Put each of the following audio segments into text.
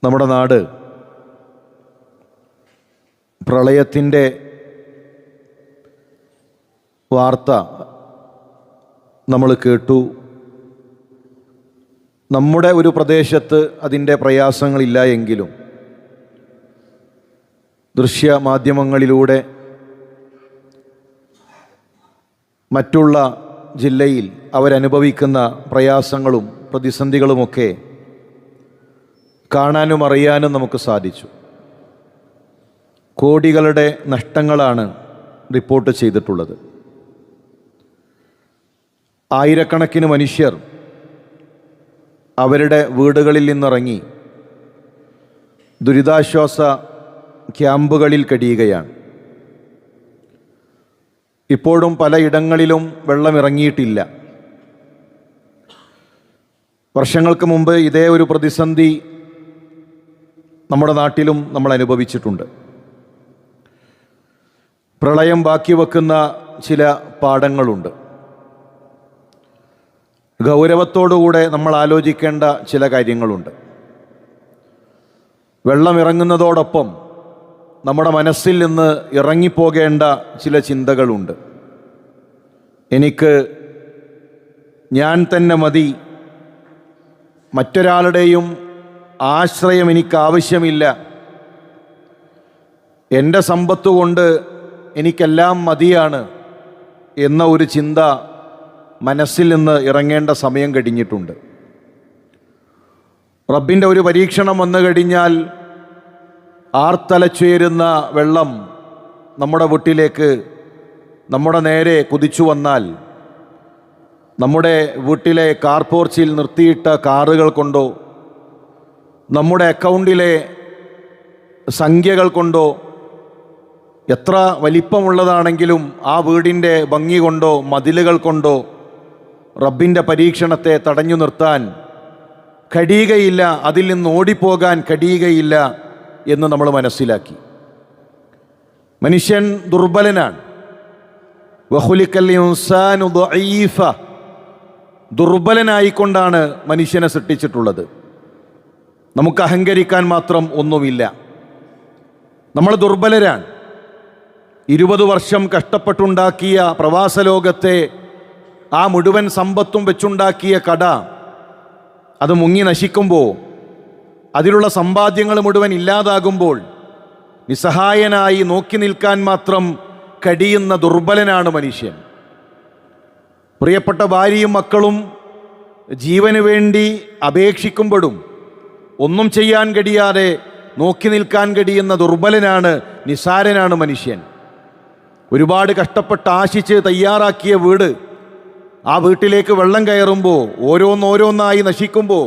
നമ്മുടെ നാട് പ്രളയത്തിൻ്റെ വാർത്ത നമ്മൾ കേട്ടു. നമ്മുടെ ഒരു പ്രദേശത്ത് അതിൻ്റെ പ്രയാസങ്ങളില്ല എങ്കിലും ദൃശ്യമാധ്യമങ്ങളിലൂടെ മറ്റുള്ള ജില്ലയിൽ അവരനുഭവിക്കുന്ന പ്രയാസങ്ങളും പ്രതിസന്ധികളുമൊക്കെ കാണാനും അറിയാനും നമുക്ക് സാധിച്ചു. കോടികളുടെ നഷ്ടങ്ങളാണ് റിപ്പോർട്ട് ചെയ്തിട്ടുള്ളത്. ആയിരക്കണക്കിന് മനുഷ്യർ അവരുടെ വീടുകളിൽ നിന്നിറങ്ങി ദുരിതാശ്വാസ ക്യാമ്പുകളിൽ കഴിയുകയാണ്. ഇപ്പോഴും പലയിടങ്ങളിലും വെള്ളമിറങ്ങിയിട്ടില്ല. വർഷങ്ങൾക്ക് മുമ്പ് ഇതേ ഒരു പ്രതിസന്ധി നമ്മുടെ നാട്ടിലും നമ്മൾ അനുഭവിച്ചിട്ടുണ്ട്. പ്രളയം ബാക്കി വെക്കുന്ന ചില പാഠങ്ങളുണ്ട്. ഗൗരവത്തോടുകൂടെ നമ്മൾ ആലോചിക്കേണ്ട ചില കാര്യങ്ങളുണ്ട്. വെള്ളമിറങ്ങുന്നതോടൊപ്പം നമ്മുടെ മനസ്സിൽ നിന്ന് ഇറങ്ങിപ്പോകേണ്ട ചില ചിന്തകളുണ്ട്. ഞാൻ തന്നെ മതി, മറ്റൊരാളുടെയും ആശ്രയം എനിക്കാവശ്യമില്ല, എൻ്റെ സമ്പത്ത് കൊണ്ട് എനിക്കെല്ലാം മതിയാണ് എന്ന ഒരു ചിന്ത മനസ്സിൽ നിന്ന് ഇറങ്ങേണ്ട സമയം കഴിഞ്ഞിട്ടുണ്ട്. റബ്ബിൻ്റെ ഒരു പരീക്ഷണം വന്നു കഴിഞ്ഞാൽ ആർത്തലച്ചുയരുന്ന വെള്ളം നമ്മുടെ വീട്ടിലേക്ക് നമ്മുടെ നേരെ കുതിച്ചു വന്നാൽ നമ്മുടെ വീട്ടിലെ കാർ പോർച്ചിൽ നിർത്തിയിട്ട കാറുകൾ കൊണ്ടോ നമ്മുടെ അക്കൗണ്ടിലെ സംഖ്യകൾ കൊണ്ടോ എത്ര വലിപ്പമുള്ളതാണെങ്കിലും ആ വീടിൻ്റെ ഭംഗി കൊണ്ടോ മതിലുകൾ കൊണ്ടോ റബ്ബിൻ്റെ പരീക്ഷണത്തെ തടഞ്ഞു നിർത്താൻ കഴിയുകയില്ല, അതിൽ നിന്ന് ഓടിപ്പോകാൻ കഴിയുകയില്ല എന്ന് നമ്മൾ മനസ്സിലാക്കി. മനുഷ്യൻ ദുർബലനാണ്. വഖുലിഖൽ ഇൻസാനു ദഈഫ, ദുർബലനായിക്കൊണ്ടാണ് മനുഷ്യനെ സൃഷ്ടിച്ചിട്ടുള്ളത്. നമുക്ക് അഹങ്കരിക്കാൻ മാത്രം ഒന്നുമില്ല. നമ്മൾ ദുർബലരാണ്. 20 വർഷം കഷ്ടപ്പെട്ടുണ്ടാക്കിയ പ്രവാസ ലോകത്തെ ആ മുഴുവൻ സമ്പത്തും വെച്ചുണ്ടാക്കിയ കട അത് മുങ്ങി നശിക്കുമ്പോൾ, അതിലുള്ള സമ്പാദ്യങ്ങൾ മുഴുവൻ ഇല്ലാതാകുമ്പോൾ നിസ്സഹായനായി നോക്കി നിൽക്കാൻ മാത്രം കഴിയുന്ന ദുർബലനാണ് മനുഷ്യൻ. പ്രിയപ്പെട്ട ഭാര്യയും മക്കളും ജീവന് വേണ്ടി അപേക്ഷിക്കുമ്പോഴും ഒന്നും ചെയ്യാൻ കഴിയാതെ നോക്കി നിൽക്കാൻ കഴിയുന്ന ദുർബലനാണ്, നിസാരനാണ് മനുഷ്യൻ. ഒരുപാട് കഷ്ടപ്പെട്ട് ആശിച്ച് തയ്യാറാക്കിയ വീട്, ആ വീട്ടിലേക്ക് വെള്ളം കയറുമ്പോൾ ഓരോന്നോരോന്നായി നശിക്കുമ്പോൾ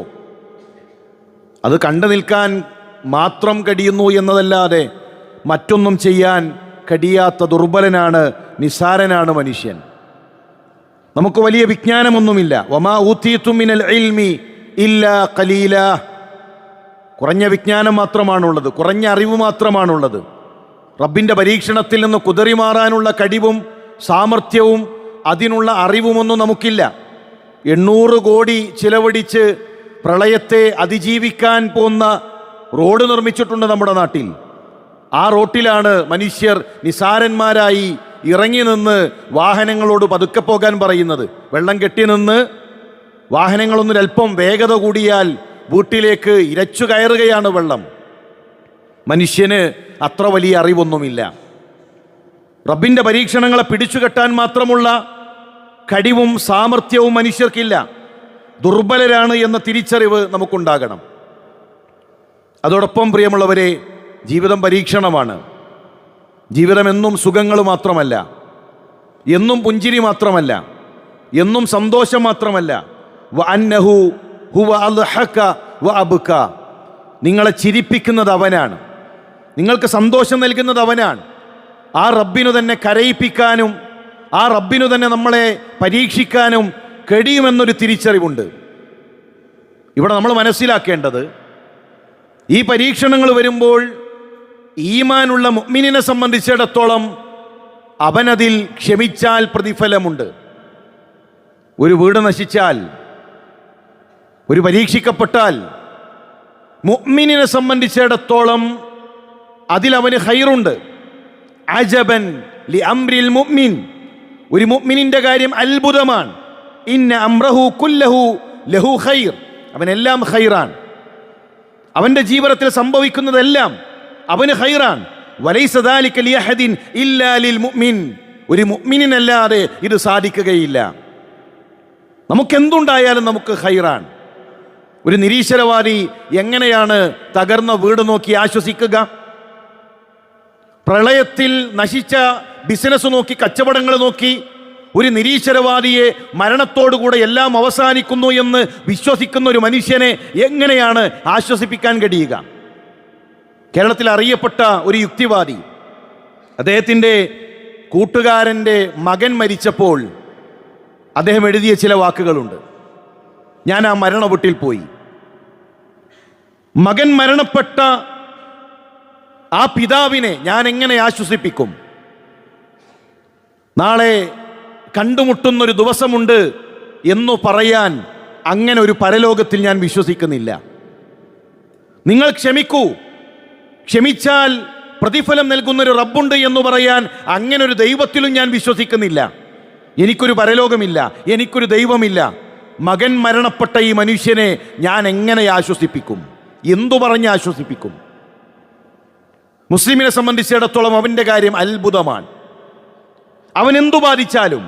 അത് കണ്ടു നിൽക്കാൻ മാത്രം കഴിയുന്നു എന്നതല്ലാതെ മറ്റൊന്നും ചെയ്യാൻ കഴിയാത്ത ദുർബലനാണ്, നിസാരനാണ് മനുഷ്യൻ. നമുക്ക് വലിയ വിജ്ഞാനമൊന്നുമില്ല. വമാ ഊതീതും മിനൽ ഇൽമി ഇല്ലാ ഖലീല, കുറഞ്ഞ വിജ്ഞാനം മാത്രമാണുള്ളത്, കുറഞ്ഞ അറിവ് മാത്രമാണുള്ളത്. റബ്ബിൻ്റെ പരീക്ഷണത്തിൽ നിന്ന് കുതറിമാറാനുള്ള കഴിവും സാമർഥ്യവും അതിനുള്ള അറിവുമൊന്നും നമുക്കില്ല. 800 കോടി ചിലവഴിച്ച് പ്രളയത്തെ അതിജീവിക്കാൻ പോകുന്ന റോഡ് നിർമ്മിച്ചിട്ടുണ്ട് നമ്മുടെ നാട്ടിൽ. ആ റോട്ടിലാണ് മനുഷ്യർ നിസാരന്മാരായി ഇറങ്ങി നിന്ന് വാഹനങ്ങളോട് പതുക്കെ പോകാൻ പറയുന്നത്. വെള്ളം കെട്ടി നിന്ന് വാഹനങ്ങളൊന്നിലൽപ്പം വേഗത കൂടിയാൽ വീട്ടിലേക്ക് ഇരച്ചു കയറുകയാണ് വെള്ളം. മനുഷ്യന് അത്ര വലിയ അറിവൊന്നുമില്ല. റബ്ബിൻ്റെ പരീക്ഷണങ്ങളെ പിടിച്ചുകെട്ടാൻ മാത്രമുള്ള കഴിവും സാമർഥ്യവും മനുഷ്യർക്കില്ല. ദുർബലരാണ് എന്ന തിരിച്ചറിവ് നമുക്കുണ്ടാകണം. അതോടൊപ്പം പ്രിയമുള്ളവരെ, ജീവിതം പരീക്ഷണമാണ്. ജീവിതം എന്നും സുഖങ്ങൾ മാത്രമല്ല, എന്നും പുഞ്ചിരി മാത്രമല്ല, എന്നും സന്തോഷം മാത്രമല്ല. വഅന്നഹു ഹുവ അൽഹക വഅബ്ക, നിങ്ങളെ ചിരിപ്പിക്കുന്നത് അവനാണ്, നിങ്ങൾക്ക് സന്തോഷം നൽകുന്നത് അവനാണ്. ആ റബ്ബിനു തന്നെ കരയിപ്പിക്കാനും ആ റബ്ബിനു തന്നെ നമ്മളെ പരീക്ഷിക്കാനും കഴിയുമെന്നൊരു തിരിച്ചറിവുണ്ട്. ഇവിടെ നമ്മൾ മനസ്സിലാക്കേണ്ടത്, ഈ പരീക്ഷണങ്ങൾ വരുമ്പോൾ ഈമാനുള്ള മുഅ്മിനിനെ സംബന്ധിച്ചിടത്തോളം അവനതിൽ ക്ഷമിച്ചാൽ പ്രതിഫലമുണ്ട്. ഒരു വീട് നശിച്ചാൽ, ഒരു പരീക്ഷിക്കപ്പെട്ടാൽ മുഅ്മിനിനെ സംബന്ധിച്ചിടത്തോളം അതിലവന് ഖൈറുണ്ട്. അജബൻ ലി അംരിൽ മുഅ്മിൻ, ഒരു മുഅ്മിനിന്റെ കാര്യം അത്ഭുതമാണ്. ഇന്ന അംറഹു കുല്ലഹു ലഹു ഖൈർ, അവനെല്ലാം ഖൈറാൻ. അവന്റെ ജീവിതത്തിൽ സംഭവിക്കുന്നതെല്ലാം അവന് ഖൈറാൻ. വലൈസ ദാലിക ലിഅഹദിൻ ഇല്ലാ ലിൽ മുഅ്മിൻ, ഒരു മുഅ്മിനിനല്ലാതെ ഇത് സാധിക്കുകയില്ല. നമുക്കെന്തുണ്ടായാലും നമുക്ക് ഖൈറാൻ. ഒരു നിരീശ്വരവാദി എങ്ങനെയാണ് തകർന്ന വീട് നോക്കി ആശ്വസിക്കുക? പ്രളയത്തിൽ നശിച്ച ബിസിനസ് നോക്കി, കച്ചവടങ്ങൾ നോക്കി ഒരു നിരീശ്വരവാദിയെ മരണത്തോടുകൂടെ എല്ലാം അവസാനിക്കുന്നു എന്ന് വിശ്വസിക്കുന്ന ഒരു മനുഷ്യനെ എങ്ങനെയാണ് ആശ്വസിപ്പിക്കാൻ കഴിയുക? കേരളത്തിൽ അറിയപ്പെട്ട ഒരു യുക്തിവാദി, അദ്ദേഹത്തിൻ്റെ കൂട്ടുകാരൻ്റെ മകൻ മരിച്ചപ്പോൾ അദ്ദേഹം എഴുതിയ ചില വാക്കുകളുണ്ട്. ഞാൻ ആ മരണ വീട്ടിൽ പോയി. മകൻ മരണപ്പെട്ട ആ പിതാവിനെ ഞാൻ എങ്ങനെ ആശ്വസിപ്പിക്കും? നാളെ കണ്ടുമുട്ടുന്നൊരു ദിവസമുണ്ട് എന്നു പറയാൻ അങ്ങനെ ഒരു പരലോകത്തിൽ ഞാൻ വിശ്വസിക്കുന്നില്ല. നിങ്ങൾ ക്ഷമിക്കൂ, ക്ഷമിച്ചാൽ പ്രതിഫലം നൽകുന്നൊരു റബ്ബുണ്ട് എന്ന് പറയാൻ അങ്ങനെ ഒരു ദൈവത്തിലും ഞാൻ വിശ്വസിക്കുന്നില്ല. എനിക്കൊരു പരലോകമില്ല, എനിക്കൊരു ദൈവമില്ല. മകൻ മരണപ്പെട്ട ഈ മനുഷ്യനെ ഞാൻ എങ്ങനെ ആശ്വസിപ്പിക്കും? എന്തു പറഞ്ഞ് ആശ്വസിപ്പിക്കും? മുസ്ലിമിനെ സംബന്ധിച്ചിടത്തോളം അവൻ്റെ കാര്യം അത്ഭുതമാണ്. അവൻ എന്തു ബാധിച്ചാലും,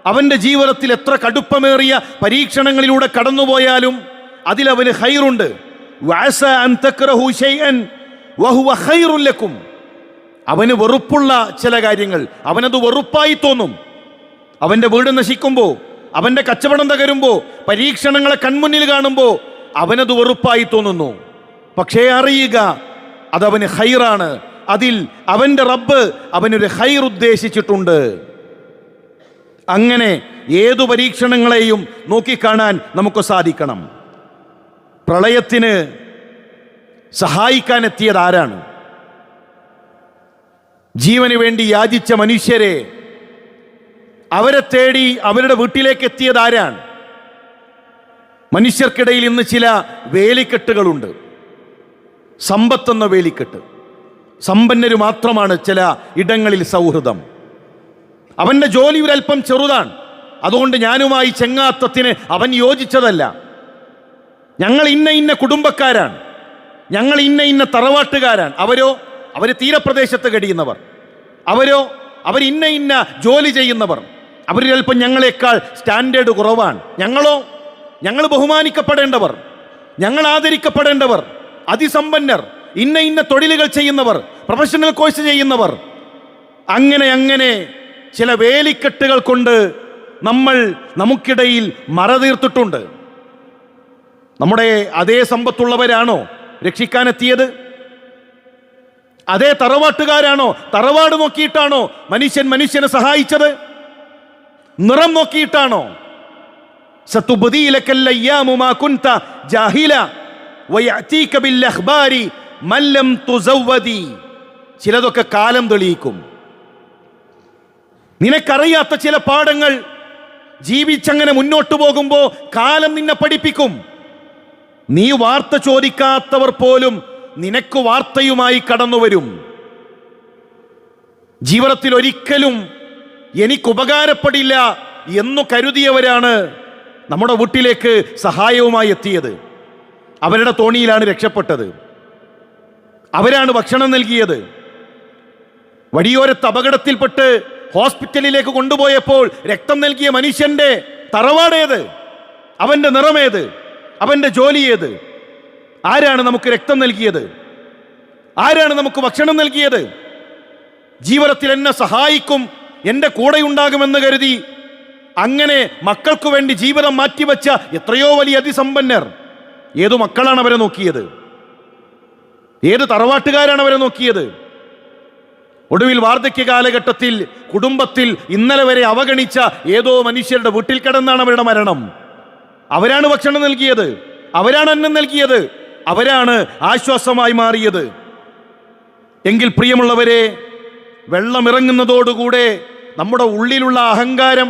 അവൻ്റെ ജീവിതത്തിൽ എത്ര കടുപ്പമേറിയ പരീക്ഷണങ്ങളിലൂടെ കടന്നുപോയാലും അതിലവന് ഖൈറുണ്ട്. വഅസ അൻ തക്റഹു ശൈഅൻ വഹുവ ഖൈറുൻ ലക്കും, അവന് വെറുപ്പുള്ള ചില കാര്യങ്ങൾ അവനത് വെറുപ്പായി തോന്നും. അവൻ്റെ വീട് നശിക്കുമ്പോൾ, അവൻ്റെ കച്ചവടം തകരുമ്പോൾ, പരീക്ഷണങ്ങളെ കൺമുന്നിൽ കാണുമ്പോൾ അവനത് വെറുപ്പായി തോന്നുന്നു. പക്ഷേ അറിയുക, അതവന് ഖൈറാണ്. അതിൽ അവൻ്റെ റബ്ബ് അവനൊരു ഖൈർ ഉദ്ദേശിച്ചിട്ടുണ്ട്. അങ്ങനെ ഏതു പരീക്ഷണങ്ങളെയും നോക്കിക്കാണാൻ നമുക്ക് സാധിക്കണം. പ്രളയത്തിന് സഹായിക്കാൻ എത്തിയത് ആരാണ്? ജീവന് വേണ്ടി യാചിച്ച മനുഷ്യരെ, അവരെ തേടി അവരുടെ വീട്ടിലേക്ക് എത്തിയത് ആരാണ്? മനുഷ്യർക്കിടയിൽ ഇന്ന് ചില വേലിക്കെട്ടുകളുണ്ട്. സമ്പത്തെന്ന വേലിക്കെട്ട്, സമ്പന്നര് മാത്രമാണ് ചില ഇടങ്ങളിൽ സൗഹൃദം. അവൻ്റെ ജോലി ഒരല്പം ചെറുതാണ്, അതുകൊണ്ട് ഞാനുമായി ചെങ്ങാത്തത്തിന് അവൻ യോജിച്ചതല്ല. ഞങ്ങൾ ഇന്ന ഇന്ന കുടുംബക്കാരാണ്, ഞങ്ങൾ ഇന്ന ഇന്ന തറവാട്ടുകാരാണ്. അവർ തീരപ്രദേശത്ത് കഴിയുന്നവർ, അവർ ഇന്ന ഇന്ന ജോലി ചെയ്യുന്നവർ, അവരിലല്പം ഞങ്ങളെക്കാൾ സ്റ്റാൻഡേർഡ് കുറവാണ്. ഞങ്ങൾ ബഹുമാനിക്കപ്പെടേണ്ടവർ, ഞങ്ങൾ ആദരിക്കപ്പെടേണ്ടവർ, അതിസമ്പന്നർ, ഇന്ന ഇന്ന തൊഴിലുകൾ ചെയ്യുന്നവർ, പ്രൊഫഷണൽ കോഴ്സ് ചെയ്യുന്നവർ. അങ്ങനെ ചില വേലിക്കെട്ടുകൾ കൊണ്ട് നമ്മൾ നമുക്കിടയിൽ മറതീർത്തിട്ടുണ്ട്. നമ്മുടെ അതേ സമ്പത്തുള്ളവരാണോ രക്ഷിക്കാനെത്തിയത്? അതേ തറവാട്ടുകാരാണോ? തറവാട് നോക്കിയിട്ടാണോ മനുഷ്യനെ സഹായിച്ചത്? നിറം നോക്കിയിട്ടാണോ? സതുബ്ദീ ലക്കൽ അയ്യാമു മാ കുൻത ജാഹില വയഅതീക ബിൽ അഖ്ബാരി മൻ ലം തുസവ്വദി. ചിലതൊക്കെ കാലം തെളിയിക്കും. നിനക്കറിയാത്ത ചില പാഠങ്ങൾ ജീവിച്ചങ്ങനെ മുന്നോട്ട് പോകുമ്പോൾ കാലം നിന്നെ പഠിപ്പിക്കും. നീ വാർത്ത ചോദിക്കാത്തവർ പോലും നിനക്ക് വാർത്തയുമായി കടന്നു വരും. ജീവിതത്തിൽ ഒരിക്കലും എനിക്ക് ഉപകാരപ്പെടില്ല എന്നു കരുതിയവരാണ് നമ്മുടെ വീട്ടിലേക്ക് സഹായവുമായി എത്തിയത്. അവരുടെ തോണിയിലാണ് രക്ഷപ്പെട്ടത്. അവരാണ് ഭക്ഷണം നൽകിയത്. വഴിയോരത്ത് അപകടത്തിൽപ്പെട്ട് ഹോസ്പിറ്റലിലേക്ക് കൊണ്ടുപോയപ്പോൾ രക്തം നൽകിയ മനുഷ്യന്റെ തറവാടേത്? അവന്റെ നിറമേത്? അവന്റെ ജോലി ഏത്? ആരാണ് നമുക്ക് രക്തം നൽകിയത്? ആരാണ് നമുക്ക് ഭക്ഷണം നൽകിയത്? ജീവിതത്തിൽ എന്നെ സഹായിക്കും, എൻ്റെ കൂടെയുണ്ടാകുമെന്ന് കരുതി അങ്ങനെ മക്കൾക്ക് വേണ്ടി ജീവിതം മാറ്റിവെച്ച എത്രയോ വലിയ അതിസമ്പന്നർ. ഏതു മക്കളാണ് അവരെ നോക്കിയത്? ഏത് തറവാട്ടുകാരാണ് അവരെ നോക്കിയത്? ഒടുവിൽ വാർദ്ധക്യ കാലഘട്ടത്തിൽ കുടുംബത്തിൽ ഇന്നലെ വരെ അവഗണിച്ച ഏതോ മനുഷ്യരുടെ വീട്ടിൽ കിടന്നാണ് അവരുടെ മരണം. അവരാണ് ഭക്ഷണം നൽകിയത്, അവരാണ് അന്നം നൽകിയത്, അവരാണ് ആശ്വാസമായി മാറിയത്. എങ്കിൽ പ്രിയമുള്ളവരെ, വെള്ളമിറങ്ങുന്നതോടുകൂടെ നമ്മുടെ ഉള്ളിലുള്ള അഹങ്കാരം,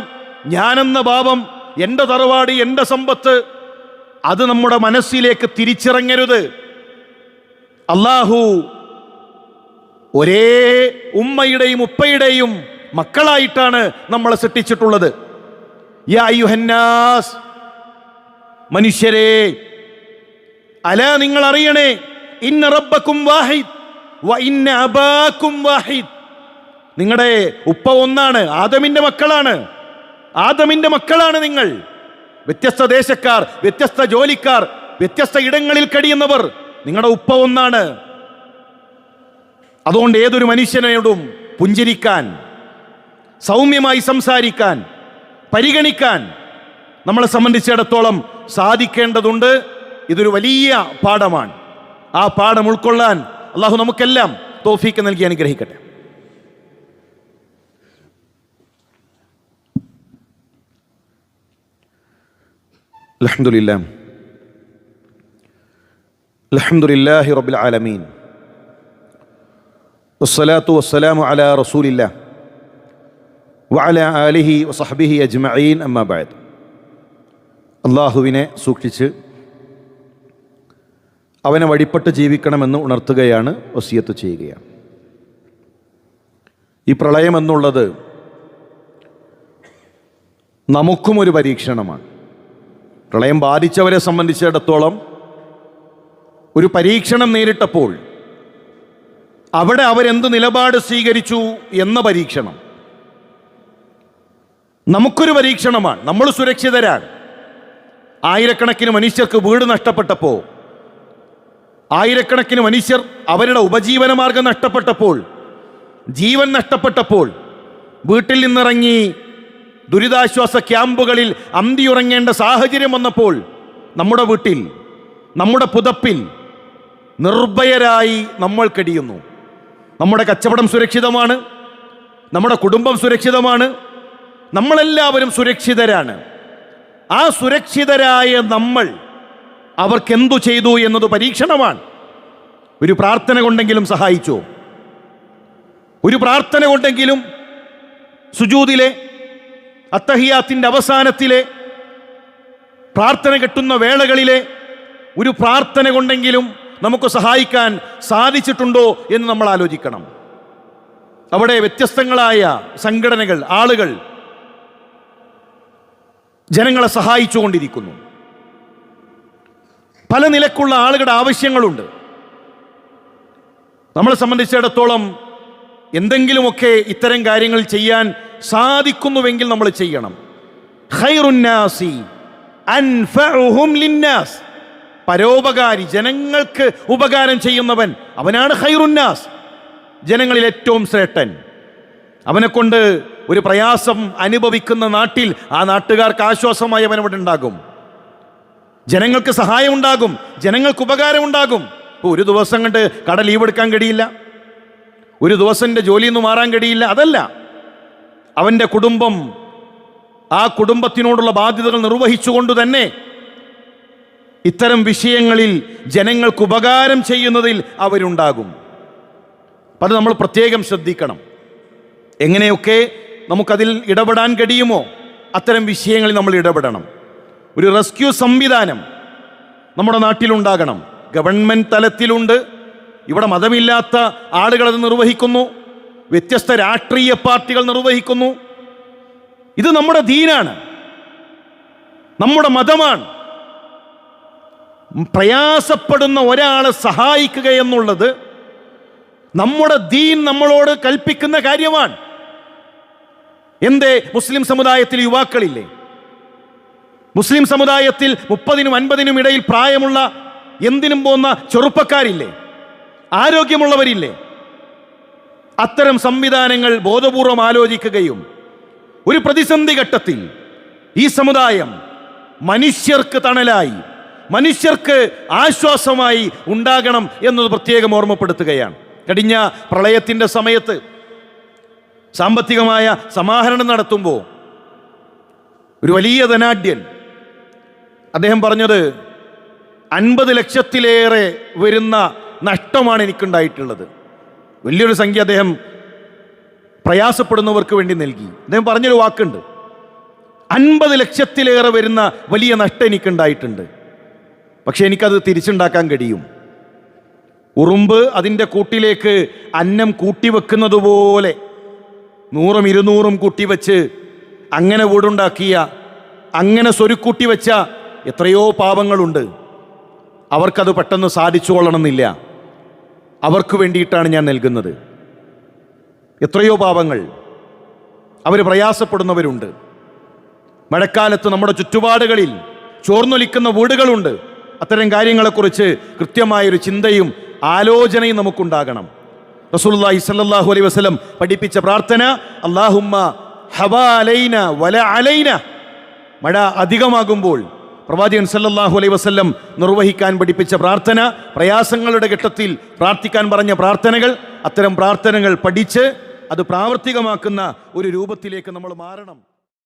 ഞാനെന്ന ഭാവം, എൻ്റെ തറവാട്, എൻ്റെ സമ്പത്ത്, അത് നമ്മുടെ മനസ്സിലേക്ക് തിരിച്ചിറങ്ങരുത്. അള്ളാഹു ഒരേ ഉമ്മയുടെയും ഉപ്പയുടെയും മക്കളായിട്ടാണ് നമ്മളെ സൃഷ്ടിച്ചിട്ടുള്ളത്. യാ അയ്യുഹന്നാസ്, മനുഷ്യരെ, അലാ നിങ്ങൾ അറിയണേ, ഇന്ന റബ്ബക്കും വാഹിദ് വ ഇന്ന അബാക്കും വാഹിദ്. നിങ്ങളുടെ ഉപ്പ ഒന്നാണ്, ആദമിന്റെ മക്കളാണ്. ആദമിന്റെ മക്കളാണ് നിങ്ങൾ. വ്യത്യസ്ത ദേശക്കാർ, വ്യത്യസ്ത ജോലിക്കാർ, വ്യത്യസ്ത ഇടങ്ങളിൽ കഴിയുന്നവർ, നിങ്ങളുടെ ഉപ്പ ഒന്നാണ്. അതുകൊണ്ട് ഏതൊരു മനുഷ്യനോടും പുഞ്ചിരിക്കാൻ, സൗമ്യമായി സംസാരിക്കാൻ, പരിഗണിക്കാൻ നമ്മളെ സംബന്ധിച്ചിടത്തോളം സാധിക്കേണ്ടതുണ്ട്. ഇതൊരു വലിയ പാഠമാണ്. ആ പാഠം ഉൾക്കൊള്ളാൻ അള്ളാഹു നമുക്കെല്ലാം തൗഫീക്ക് നൽകി അനുഗ്രഹിക്കട്ടെ. അൽഹംദുലില്ലാഹ് അൽഹംദുലില്ലാഹി റബ്ബിൽ ആലമീൻ വസ്സലാത്തു വസ്സലാമു അലാ റസൂലില്ലാഹ് വഅലാ ആലിഹി വസഹ്ബിഹി അജ്മഈൻ, അമ്മാ ബഅദ്. അള്ളാഹുവിനെ സൂക്ഷിച്ച് അവനെ വഴിപ്പെട്ട് ജീവിക്കണമെന്ന് ഉണർത്തുകയാണ്, വസിയത്ത് ചെയ്യുകയാണ്. ഈ പ്രളയം എന്നുള്ളത് നമുക്കും ഒരു പരീക്ഷണമാണ്. പ്രളയം ബാധിച്ചവരെ സംബന്ധിച്ചിടത്തോളം ഒരു പരീക്ഷണം നേരിട്ടപ്പോൾ അവിടെ അവരെന്ത് നിലപാട് സ്വീകരിച്ചു എന്ന പരീക്ഷണം നമുക്കൊരു പരീക്ഷണമാണ്. നമ്മൾ സുരക്ഷിതരാണ്. ആയിരക്കണക്കിന് മനുഷ്യർക്ക് വീട് നഷ്ടപ്പെട്ടപ്പോൾ, ആയിരക്കണക്കിന് മനുഷ്യർ അവരുടെ ഉപജീവന മാർഗം നഷ്ടപ്പെട്ടപ്പോൾ, ജീവൻ നഷ്ടപ്പെട്ടപ്പോൾ, വീട്ടിൽ നിന്നിറങ്ങി ദുരിതാശ്വാസ ക്യാമ്പുകളിൽ അന്തിയുറങ്ങേണ്ട സാഹചര്യം വന്നപ്പോൾ നമ്മുടെ വീട്ടിൽ, നമ്മുടെ പുതപ്പിൽ നിർഭയരായി നമ്മൾ കഴിയുന്നു. നമ്മുടെ കച്ചവടം സുരക്ഷിതമാണ്, നമ്മുടെ കുടുംബം സുരക്ഷിതമാണ്, നമ്മളെല്ലാവരും സുരക്ഷിതരാണ്. ആ സുരക്ഷിതരായ നമ്മൾ അവർക്കെന്തു ചെയ്തു എന്നത് പരീക്ഷണമാണ്. ഒരു പ്രാർത്ഥന കൊണ്ടെങ്കിലും സഹായിച്ചോ? ഒരു പ്രാർത്ഥന കൊണ്ടെങ്കിലും സുജൂദിലെ അത്തഹിയാത്തിൻ്റെ അവസാനത്തിലെ പ്രാർത്ഥന കെട്ടുന്ന വേളകളിലെ ഒരു പ്രാർത്ഥന കൊണ്ടെങ്കിലും നമുക്ക് സഹായിക്കാൻ സാധിച്ചിട്ടുണ്ടോ എന്ന് നമ്മൾ ആലോചിക്കണം. അവിടെ വ്യത്യസ്തങ്ങളായ സംഘടനകൾ, ആളുകൾ ജനങ്ങളെ സഹായിച്ചുകൊണ്ടിരിക്കുന്നു. പല നിലക്കുള്ള ആളുകളുടെ ആവശ്യങ്ങളുണ്ട്. നമ്മളെ സംബന്ധിച്ചിടത്തോളം എന്തെങ്കിലുമൊക്കെ ഇത്തരം കാര്യങ്ങൾ ചെയ്യാൻ സാധിക്കുന്നുവെങ്കിൽ നമ്മൾ ചെയ്യണം. ഖൈറുന്നാസി അൻഫഉഹും ലിന്നാസ്, പരോപകാരി, ജനങ്ങൾക്ക് ഉപകാരം ചെയ്യുന്നവൻ, അവനാണ് ഖൈറുന്നാസ്, ജനങ്ങളിൽ ഏറ്റവും ശ്രേഷ്ഠൻ. അവനെ കൊണ്ട് ഒരു പ്രയാസം അനുഭവിക്കുന്ന നാട്ടിൽ ആ നാട്ടുകാർക്ക് ആശ്വാസമായി അവനവിടെ ഉണ്ടാകും. ജനങ്ങൾക്ക് സഹായം ഉണ്ടാകും, ജനങ്ങൾക്ക് ഉപകാരം ഉണ്ടാകും. ഒരു ദിവസം കണ്ട് കട ലീവ് എടുക്കാൻ കഴിയില്ല, ഒരു ദിവസത്തെ ജോലിയിൽ നിന്ന് മാറാൻ കഴിയില്ല, അതല്ല. അവൻ്റെ കുടുംബം, ആ കുടുംബത്തിനോടുള്ള ബാധ്യതകൾ നിർവഹിച്ചുകൊണ്ട് തന്നെ ഇത്തരം വിഷയങ്ങളിൽ ജനങ്ങൾക്ക് ഉപകാരം ചെയ്യുന്നതിൽ അവരുണ്ടാകും. അപ്പം അത് നമ്മൾ പ്രത്യേകം ശ്രദ്ധിക്കണം. എങ്ങനെയൊക്കെ നമുക്കതിൽ ഇടപെടാൻ കഴിയുമോ അത്തരം വിഷയങ്ങളിൽ നമ്മൾ ഇടപെടണം. ഒരു റെസ്ക്യൂ സംവിധാനം നമ്മുടെ നാട്ടിലുണ്ടാകണം. ഗവൺമെൻറ് തലത്തിലുണ്ട്, ഇവിടെ മതമില്ലാത്ത ആളുകളത് നിർവഹിക്കുന്നു, വ്യത്യസ്ത രാഷ്ട്രീയ പാർട്ടികൾ നിർവഹിക്കുന്നു. ഇത് നമ്മുടെ ദീനാണ്, നമ്മുടെ മതമാണ്. പ്രയാസപ്പെടുന്ന ഒരാളെ സഹായിക്കുക എന്നുള്ളത് നമ്മുടെ ദീൻ നമ്മളോട് കൽപ്പിക്കുന്ന കാര്യമാണ്. എന്തേ മുസ്ലിം സമുദായത്തിൽ യുവാക്കളില്ലേ? മുസ്ലിം സമുദായത്തിൽ 30-നും 50-നും ഇടയിൽ പ്രായമുള്ള എന്തിനും പോകുന്ന ചെറുപ്പക്കാരില്ലേ? ആരോഗ്യമുള്ളവരില്ലേ? അത്തരം സംവിധാനങ്ങൾ ബോധപൂർവം ആലോചിക്കുകയും ഒരു പ്രതിസന്ധി ഘട്ടത്തിൽ ഈ സമുദായം മനുഷ്യർക്ക് തണലായി, മനുഷ്യർക്ക് ആശ്വാസമായി ഉണ്ടാകണം എന്നത് പ്രത്യേകം ഓർമ്മപ്പെടുത്തുകയാണ്. കഴിഞ്ഞ പ്രളയത്തിൻ്റെ സമയത്ത് സാമ്പത്തികമായ സമാഹരണം നടത്തുമ്പോൾ ഒരു വലിയ ധനാഢ്യൻ അദ്ദേഹം പറഞ്ഞത് 50 ലക്ഷത്തിലേറെ വരുന്ന നഷ്ടമാണ് എനിക്കുണ്ടായിട്ടുള്ളത്. വലിയൊരു സംഖ്യ അദ്ദേഹം പ്രയാസപ്പെടുന്നവർക്ക് വേണ്ടി നൽകി. അദ്ദേഹം പറഞ്ഞൊരു വാക്കുണ്ട്, 50 ലക്ഷത്തിലേറെ വരുന്ന വലിയ നഷ്ടം എനിക്കുണ്ടായിട്ടുണ്ട്, പക്ഷെ എനിക്കത് തിരിച്ചുണ്ടാക്കാൻ കഴിയും. ഉറുമ്പ് അതിൻ്റെ കൂട്ടിലേക്ക് അന്നം കൂട്ടിവെക്കുന്നത് പോലെ 100ഉം 200ഉം കൂട്ടിവെച്ച് അങ്ങനെ വീടുണ്ടാക്കിയ, അങ്ങനെ സ്വരുക്കൂട്ടി വെച്ച എത്രയോ പാവങ്ങളുണ്ട്. അവർക്കത് പെട്ടെന്ന് സാധിച്ചു കൊള്ളണമെന്നില്ല. അവർക്ക് വേണ്ടിയിട്ടാണ് ഞാൻ നൽകുന്നത്. എത്രയോ പാവങ്ങൾ, അവർ പ്രയാസപ്പെടുന്നവരുണ്ട്. മഴക്കാലത്ത് നമ്മുടെ ചുറ്റുപാടുകളിൽ ചോർന്നൊലിക്കുന്ന വീടുകളുണ്ട്. അത്തരം കാര്യങ്ങളെക്കുറിച്ച് കൃത്യമായൊരു ചിന്തയും ആലോചനയും നമുക്കുണ്ടാകണം. റസൂലുള്ളാഹി സ്വല്ലല്ലാഹു അലൈഹി വസല്ലം പഠിപ്പിച്ച പ്രാർത്ഥന അല്ലാഹുമ്മ ഹവാ അലൈന വല അലൈന. മഴ അധികമാകുമ്പോൾ പ്രവാചകൻ സല്ലല്ലാഹു അലൈഹി വസല്ലം നിർവഹിക്കാൻ പഠിപ്പിച്ച പ്രാർത്ഥന, പ്രയാസങ്ങളുടെ ഘട്ടത്തിൽ പ്രാർത്ഥിക്കാൻ പറഞ്ഞ പ്രാർത്ഥനകൾ, അത്തരം പ്രാർത്ഥനകൾ പഠിച്ച് അത് പ്രാവർത്തികമാക്കുന്ന ഒരു രൂപത്തിലേക്ക് നമ്മൾ മാറണം.